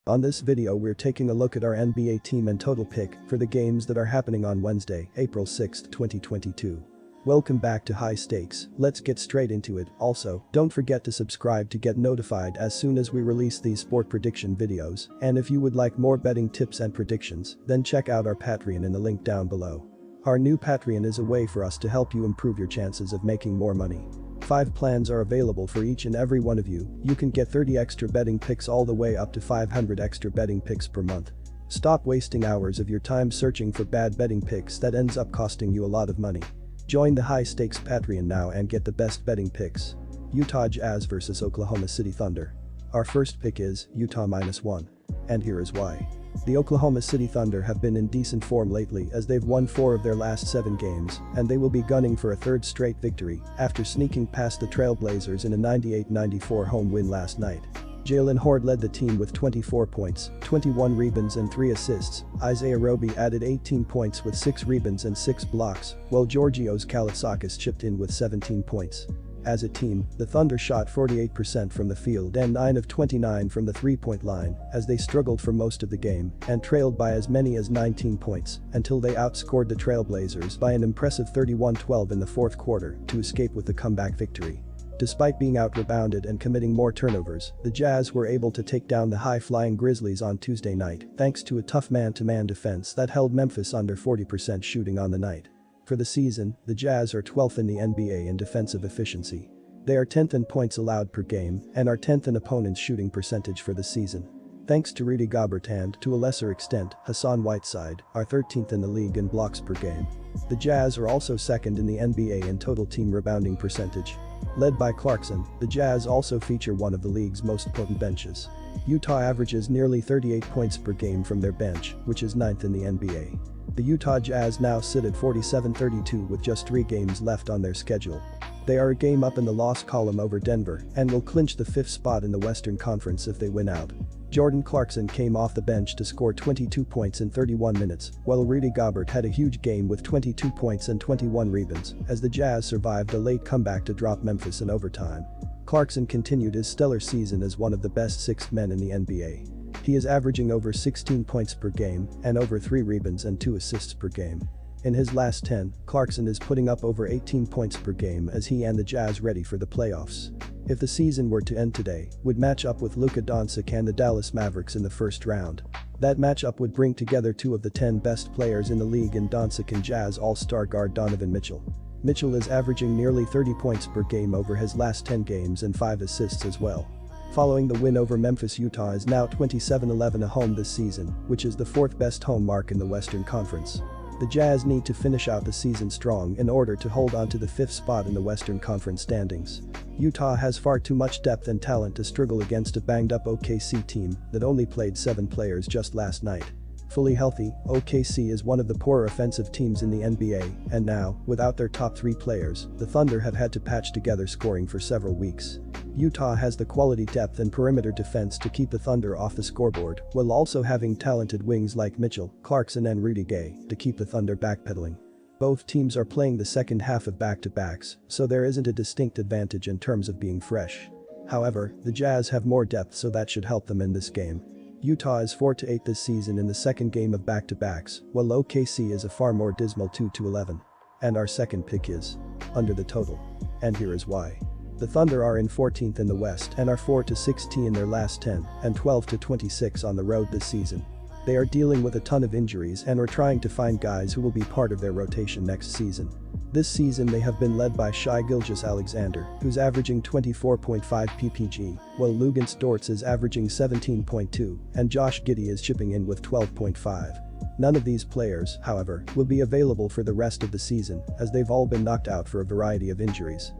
On this video we're taking a look at our NBA team and total pick for the games that are happening on Wednesday, April 6, 2022. Welcome back to High Stakes, let's get straight into it. Also, don't forget to subscribe to get notified as soon as we release these sport prediction videos, and if you would like more betting tips and predictions, then check out our Patreon in the link down below. Our new Patreon is a way for us to help you improve your chances of making more money. 5 plans are available for each and every one of you. You can get 30 extra betting picks all the way up to 500 extra betting picks per month. Stop wasting hours of your time searching for bad betting picks that ends up costing you a lot of money. Join the High Stakes Patreon now and get the best betting picks. Utah Jazz vs Oklahoma City Thunder. Our first pick is Utah -1. And here is why. The Oklahoma City Thunder have been in decent form lately as they've won 4 of their last 7 games, and they will be gunning for a third straight victory after sneaking past the Trail Blazers in a 98-94 home win last night. Jalen Horde led the team with 24 points, 21 rebounds and 3 assists. Isaiah Roby added 18 points with 6 rebounds and 6 blocks, while Georgios Kalitsakis chipped in with 17 points. As a team, the Thunder shot 48% from the field and 9 of 29 from the three-point line as they struggled for most of the game and trailed by as many as 19 points until they outscored the Trail Blazers by an impressive 31-12 in the fourth quarter to escape with the comeback victory. Despite being out-rebounded and committing more turnovers, the Jazz were able to take down the high-flying Grizzlies on Tuesday night thanks to a tough man-to-man defense that held Memphis under 40% shooting on the night. For the season, the Jazz are 12th in the NBA in defensive efficiency. They are 10th in points allowed per game and are 10th in opponents' shooting percentage for the season. Thanks to Rudy Gobert and, to a lesser extent, Hassan Whiteside, are 13th in the league in blocks per game. The Jazz are also 2nd in the NBA in total team rebounding percentage. Led by Clarkson, the Jazz also feature one of the league's most potent benches. Utah averages nearly 38 points per game from their bench, which is 9th in the NBA. The Utah Jazz now sit at 47-32 with just 3 games left on their schedule. They are a game up in the loss column over Denver and will clinch the 5th spot in the Western Conference if they win out. Jordan Clarkson came off the bench to score 22 points in 31 minutes, while Rudy Gobert had a huge game with 22 points and 21 rebounds as the Jazz survived a late comeback to drop Memphis in overtime. Clarkson continued his stellar season as one of the best 6th men in the NBA. He is averaging over 16 points per game and over 3 rebounds and 2 assists per game. In his last 10, Clarkson is putting up over 18 points per game as he and the Jazz ready for the playoffs. If the season were to end today, would match up with Luka Doncic and the Dallas Mavericks in the first round. That matchup would bring together 2 of the 10 best players in the league in Doncic and Jazz All-Star guard Donovan Mitchell. Mitchell is averaging nearly 30 points per game over his last 10 games and 5 assists as well. Following the win over Memphis, Utah is now 27-11 at home this season, which is the 4th best home mark in the Western Conference. The Jazz need to finish out the season strong in order to hold on to the 5th spot in the Western Conference standings. Utah has far too much depth and talent to struggle against a banged-up OKC team that only played 7 players just last night. Fully healthy, OKC is one of the poorer offensive teams in the NBA, and now, without their top 3 players, the Thunder have had to patch together scoring for several weeks. Utah has the quality depth and perimeter defense to keep the Thunder off the scoreboard, while also having talented wings like Mitchell, Clarkson and Rudy Gay to keep the Thunder backpedaling. Both teams are playing the second half of back-to-backs, so there isn't a distinct advantage in terms of being fresh. However, the Jazz have more depth, so that should help them in this game. Utah is 4-8 this season in the second game of back-to-backs, while OKC is a far more dismal 2-11. And our second pick is under the total. And here is why. The Thunder are in 14th in the West and are 4-16 in their last 10 and 12-26 on the road this season. They are dealing with a ton of injuries and are trying to find guys who will be part of their rotation next season. This season they have been led by Shai Gilgeous-Alexander, who's averaging 24.5 ppg, while Luguentz Dortz is averaging 17.2 and Josh Giddey is chipping in with 12.5. None of these players, however, will be available for the rest of the season as they've all been knocked out for a variety of injuries.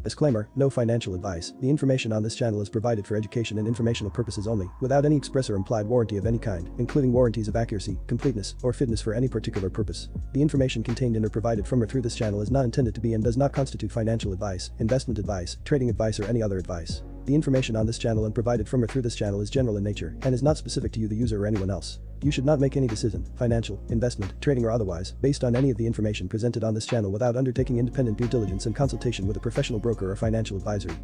Disclaimer, no financial advice. The information on this channel is provided for education and informational purposes only, without any express or implied warranty of any kind, including warranties of accuracy, completeness, or fitness for any particular purpose. The information contained in or provided from or through this channel is not intended to be and does not constitute financial advice, investment advice, trading advice or any other advice. The information on this channel and provided from or through this channel is general in nature and is not specific to you, the user, or anyone else. You should not make any decision, financial, investment, trading, or otherwise, based on any of the information presented on this channel without undertaking independent due diligence and consultation with a professional broker or financial advisory.